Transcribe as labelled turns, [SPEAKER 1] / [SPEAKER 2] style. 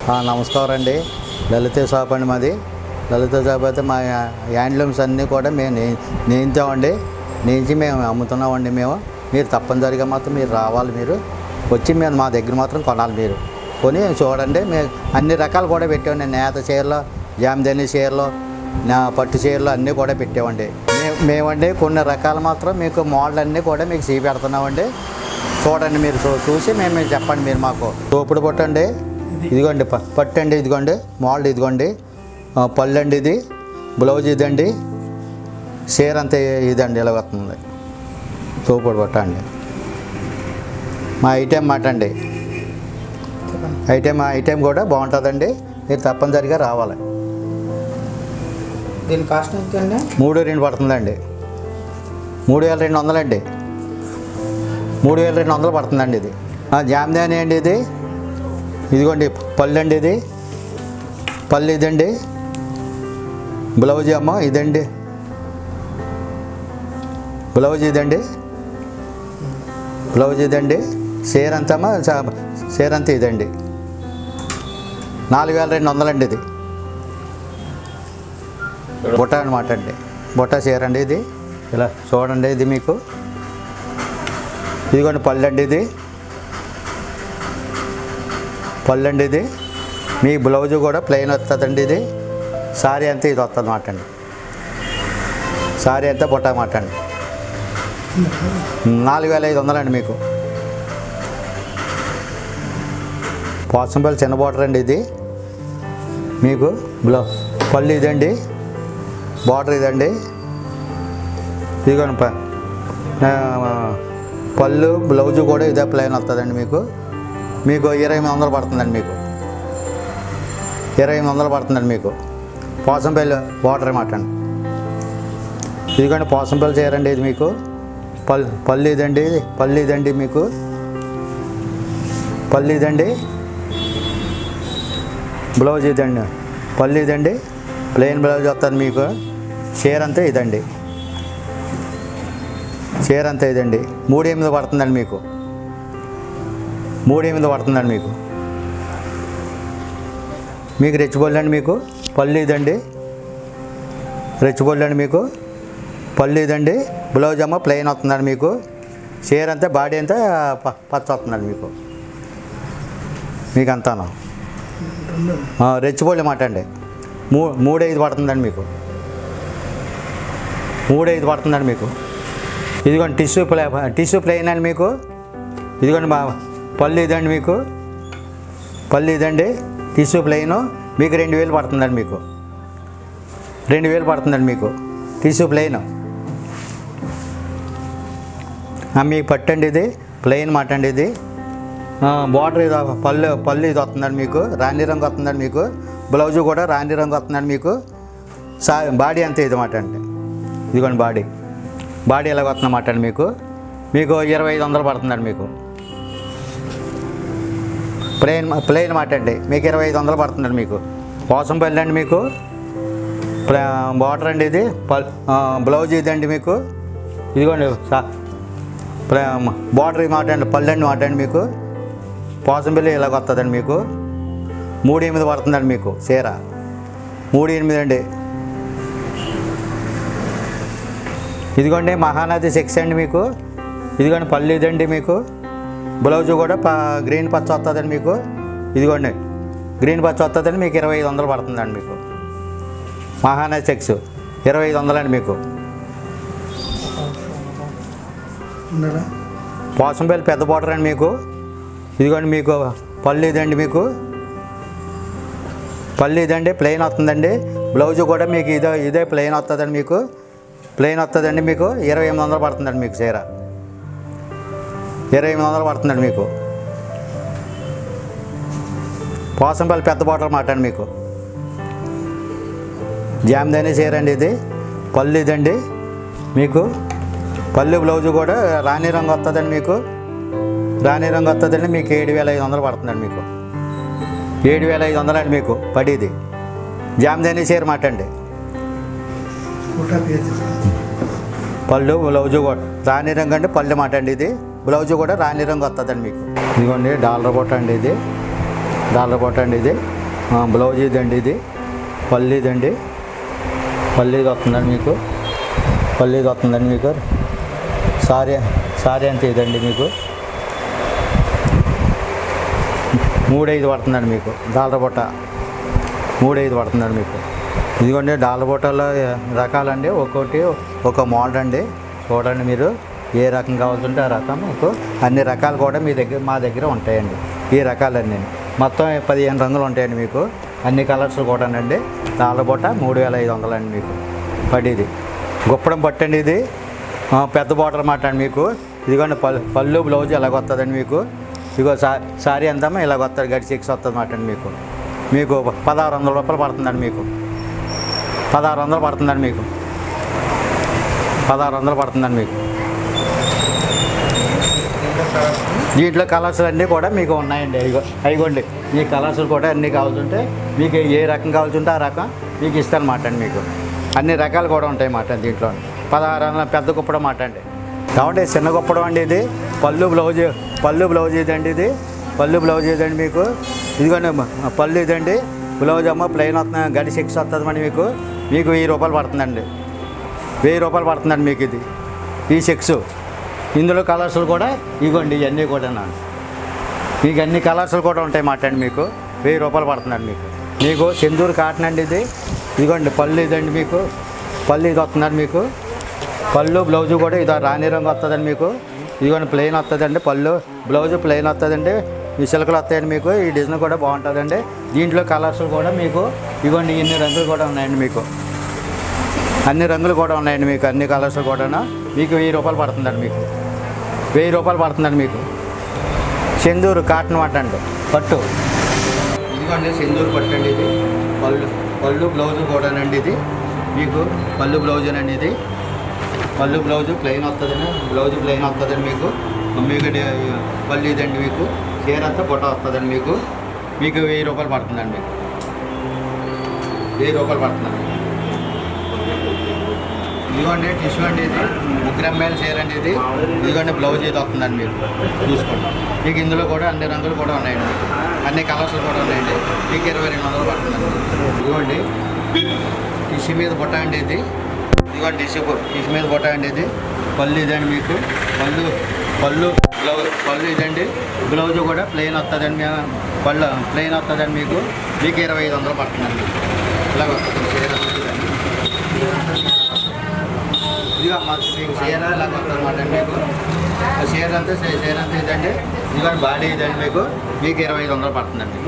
[SPEAKER 1] నమస్కారం అండి. లలిత షాప్ అండి మాది. లలిత షాప్ అయితే మా హ్యాండ్లూమ్స్ అన్నీ కూడా మేము నేయించామండి. నేయించి మేము అమ్ముతున్నామండి. మీరు తప్పనిసరిగా మాత్రం మీరు రావాలి. మీరు వచ్చి మేము మా దగ్గర మాత్రం కొనాలి. మీరు కొని చూడండి. మేము అన్ని రకాలు కూడా పెట్టామండి. నేత చీరలు, జామదాని చీరలు, పట్టు చీరలు అన్నీ కూడా పెట్టామండి. మేమండి కొన్ని రకాలు మాత్రం మీకు మోడల్ అన్నీ కూడా మీకు చూపెడుతున్నామండి. చూడండి. మీరు చూసి మేము చెప్పండి. మీరు మాకు తోపుడు పట్టండి. ఇదిగోండి పట్టు అండి. ఇదిగోండి మోడల్. ఇదిగోండి పళ్ళు అండి. ఇది బ్లౌజ్ ఇదండి. చీర అంతా ఇదండి. ఇలా వస్తుంది తోపుడు పట్ట అండి. మా ఐటెం మాట అండి. ఐటెం కూడా బాగుంటుందండి. మీరు తప్పనిసరిగా రావాలి.
[SPEAKER 2] దీని కాస్ట్ ఎంత అండి?
[SPEAKER 1] 3,200 పడుతుందండి. 3,200 అండి. 3,200 పడుతుందండి. ఇది జామదాని అండి. ఇది ఇదిగోండి పళ్ళు అండి. ఇది పళ్ళు ఇదండి. బ్లౌజ్ అమ్మ ఇదండి. బ్లౌజ్ ఇదండి. బ్లౌజ్ ఇదండి. చీర అంతా చీర అంతా ఇదండి. 4,200 అండి. ఇది బుట్ట అనమాట అండి. బుట్ట చీర అండి. ఇది ఇలా చూడండి. ఇది మీకు ఇదిగోండి పళ్ళు అండి. ఇది పళ్ళు అండి. ఇది మీ బ్లౌజు కూడా ప్లెయిన్ వస్తుందండి. ఇది సారీ అంతా ఇది వస్తుంది అన్నమాట అండి. సారీ అంతా బుట్ట అన్నమాట అండి. 4,500 అండి. మీకు పోచంపల్లి చిన్న బార్డర్ అండి. ఇది మీకు పళ్ళు ఇదండి. బార్డర్ ఇదండి. ఇదిగోండి పళ్ళు బ్లౌజు కూడా ఇదే ప్లెయిన్ వస్తుందండి. మీకు 2,800 పడుతుందండి. మీకు 2,800 పడుతుందండి. మీకు పోచంపల్లి బార్డర్ అన్నమాట అండి. ఇదిగోండి పోచంపల్లి చీరండి. ఇది మీకు పళ్ళు ఇదండి. పళ్ళు ఇదండి. మీకు పళ్ళు ఇదండి. బ్లౌజ్ ఇదండి. పళ్ళు ఇదండి. ప్లెయిన్ బ్లౌజ్ వస్తుంది. మీకు చీర అంతా ఇదండి. చీర అంతా ఇదండి. 3,800 పడుతుందండి. మీకు 3,800 పడుతుందండి. మీకు రెచ్చిపొల్లు అండి. మీకు పళ్ళు ఇదండి. రెచ్చిపొల్లు అండి. మీకు పళ్ళు ఇదండి. బ్లౌజ్ అమ్మ ప్లెయిన్ వస్తుందండి. మీకు చీర అంతా బాడీ అంతా పచ్చ వస్తుందండి. మీకు అంతాను రెచ్చిపొల్లి మాట అండి. 3,500 పడుతుందండి. మీకు 3,500 పడుతుందండి. మీకు ఇదిగోండి టిష్యూ ప్లెయిన్ అండి. మీకు ఇదిగోండి పళ్ళు ఇదండి. మీకు పళ్ళు ఇదండి. టిష్యూ ప్లెయిన్ మీకు 2,000 పడుతుందండి. మీకు 2,000 పడుతుందండి. మీకు టిష్యూ ప్లెయిన్ మీకు పట్టండి. ఇది ప్లెయిన్ మాట అండి. ఇది బార్డర్ ఇది పళ్ళు ఇది వస్తుందండి. మీకు రాణి రంగు వస్తుందండి. మీకు బ్లౌజు కూడా రాణి రంగు వస్తుందండి. మీకు బాడీ అంతే ఇది మాట అండి. ఇదిగోండి బాడీ ఎలాగ వస్తుందన్నమాట అండి. మీకు 2,500 పడుతుందండి. మీకు ప్లెయిన్ మాట అండి. మీకు 2,500 పడుతుందండి. మీకు పోచంపల్లి అండి. మీకు బార్డర్ అండి. ఇది బ్లౌజ్ ఇదండి. మీకు ఇదిగోండి బార్డర్ మాట అండి. పళ్ళు అండి మాట అండి. మీకు పోచంపల్లి ఇలాగ వస్తుందండి. మీకు 3,800 పడుతుందండి. మీకు చీర 3,800 అండి. ఇదిగోండి మహానది 6 అండి. మీకు ఇదిగోండి పళ్ళు ఇదండి. మీకు బ్లౌజు కూడా గ్రీన్ పచ్చ వస్తుందండి. మీకు ఇదిగోండి గ్రీన్ పచ్చ వస్తుందండి. మీకు 2,500 పడుతుందండి. మీకు మహానది 6 2,500 అండి. మీకు పోచంపల్లి పెద్ద బార్డర్ అండి. మీకు ఇదిగోండి మీకు పళ్ళు ఇదండి. మీకు పళ్ళు ఇదండి. ప్లెయిన్ వస్తుందండి. బ్లౌజు కూడా మీకు ఇదే ప్లెయిన్ వస్తుందండి. మీకు ప్లెయిన్ వస్తుందండి. మీకు 2,800 పడుతుందండి. మీకు చీర 2,800 పడుతుందండి. మీకు పోచంపల్లి పెద్ద బార్డర్ మాట అండి. మీకు జామదాని చీర అండి. ఇది పళ్ళు ఇదండి. మీకు పళ్ళు బ్లౌజు కూడా రాణి రంగు వస్తుందండి. మీకు రాణి రంగు వస్తుందండి. మీకు 7,500 పడుతుందండి. మీకు 7,500 అండి. మీకు పడిది జామదాని చీర మాట అండి. పళ్ళు బ్లౌజు కూడా రాణి రంగు అండి. పళ్ళు మాట అండి. ఇది బ్లౌజు కూడా రాణి రంగు వస్తుందండి. మీకు ఇదిగోండి డాలర్ బొట్ట అండి. ఇది డాలర్ బొట్ట అండి. ఇది బ్లౌజ్ ఇదండి, ఇది పళ్ళు ఇదండి, పళ్ళుది వస్తుందండి మీకు, పళ్ళుది వస్తుందండి మీకు. సారీ సారీ అంతే ఇదండి మీకు 3,500 పడుతుందండి మీకు. డాలర్ బుట్ట 3,500 పడుతుందండి మీకు. ఇదిగోండి డాలర్ బుట్టలో రకాలండి, ఒక్కొక్కటి ఒక మోడల్ అండి. చూడండి మీరు ఏ రకం కావాల్సింటే ఆ రకం మీకు అన్ని రకాలు కూడా మా దగ్గర ఉంటాయండి. ఈ రకాలన్నీ మొత్తం 15 రంగులు ఉంటాయండి మీకు, అన్ని కలర్స్ కూడానండి. డాలర్ బుట్ట 3,500 అండి మీకు పడిది. గుప్పడం పట్టండి ఇది పెద్ద బార్డర్ మాట అండి మీకు. ఇదిగోండి పళ్ళు బ్లౌజ్ ఎలాగ వస్తుందండి మీకు. ఇదిగో సారీ అంతమ్మా ఇలాగ వస్తుంది, గడి చెక్స్ వస్తుంది మాట అండి మీకు. మీకు 1,600 రూపాయలు పడుతుందండి మీకు. 1,600 పడుతుందండి మీకు. 1,600 పడుతుందండి మీకు. దీంట్లో కలర్స్ అన్నీ కూడా మీకు ఉన్నాయండి. అయిగోండి ఈ కలర్స్ కూడా అన్నీ కావాల్సింటే మీకు ఏ రకం కావాల్సింటే ఆ రకం మీకు ఇస్తాను మాట అండి మీకు. అన్ని రకాలు కూడా ఉంటాయి మాట దీంట్లో. 1,600 పెద్ద కుప్పడం మాట అండి. కాబట్టి చిన్న కుప్పడం అండి ఇది. పళ్ళు బ్లౌజ్ ఇదండి, ఇది పళ్ళు బ్లౌజ్ ఇదండి మీకు. ఇదిగోండి పళ్ళు ఇదండి, బ్లౌజ్ అమ్మ ప్లెయిన్ వస్తుంది, గడి 6 వస్తుంది అండి మీకు. 1,000 రూపాయలు పడుతుందండి, 1,000 రూపాయలు పడుతుందండి మీకు ఇది ఈ 6. ఇందులో కలర్స్లు కూడా ఇగోండి ఇవన్నీ కూడా మీకు అన్ని కలర్స్లు కూడా ఉంటాయి మాట అండి మీకు. 1,000 రూపాయలు పడుతుందండి మీకు. మీకు సింధూర్ కాటన్ అండి ఇది. ఇదిగోండి పళ్ళు ఇదండి మీకు, పళ్ళు ఇది వస్తుందండి మీకు. పళ్ళు బ్లౌజు కూడా ఇది రాణి రంగు వస్తుందండి మీకు. ఇదిగోండి ప్లెయిన్ వస్తుందండి, పళ్ళు బ్లౌజు ప్లెయిన్ వస్తుందండి. ఈ సిల్కలు వస్తాయండి మీకు. ఈ డిజైన్ కూడా బాగుంటుందండి. దీంట్లో కలర్స్ కూడా మీకు ఇదిగోండి ఇన్ని రంగులు కూడా ఉన్నాయండి మీకు. అన్ని రంగులు కూడా ఉన్నాయండి మీకు, అన్ని కలర్స్ కూడా మీకు 1,000 రూపాయలు పడుతుందండి మీకు. 1,000 రూపాయలు పడుతుందండి మీకు. సింధూరు కాటన్ మాట అండి పట్టు. ఇదిగోండి సింధూరు పట్టు అండి ఇది. పళ్ళు బ్లౌజు కూడానండి ఇది మీకు. పళ్ళు బ్లౌజేనండి ఇది. పళ్ళు బ్లౌజు ప్లెయిన్ వస్తుందండి, బ్లౌజు ప్లెయిన్ వస్తుందండి మీకు. పళ్ళు ఇదండి మీకు. చీర అంతా బుట్ట వస్తుందండి మీకు. 1,000 రూపాయలు పడుతుందండి మీకు. 1,000 రూపాయలు పడుతుందండి. ఇదిగోండి టిష్యూ అండి ఇది. 3 ఎంఎల్ చీర అండి ఇది. ఇదిగోండి బ్లౌజ్ ఇది వస్తుందండి మీకు. చూసుకోండి మీకు ఇందులో కూడా అన్ని రంగులు కూడా ఉన్నాయండి మీకు. అన్ని కలర్స్ కూడా ఉన్నాయండి. మీకు 2,200 పడుతుందండి. ఇదిగోండి టిష్యూ మీద బుట్ట అండి ఇది. ఇదిగోండి టిష్యూ మీద బుట్ట అండి ఇది. పళ్ళు ఇదండి మీకు. పళ్ళు ఇదండి. బ్లౌజ్ కూడా ప్లెయిన్ వస్తుందండి, పళ్ళు ప్లెయిన్ వస్తుందండి మీకు. 2,500 పడుతుందండి. ఇలాగ వస్తుంది చీర. ఇదిగా మీకు చీర ఇలాగ వస్తుంది అన్నమాట అండి మీకు. చీర అంతా ఇదండి. ఇదిగోండి బాడీ ఇదండి మీకు. 2,500 పడుతుందండి.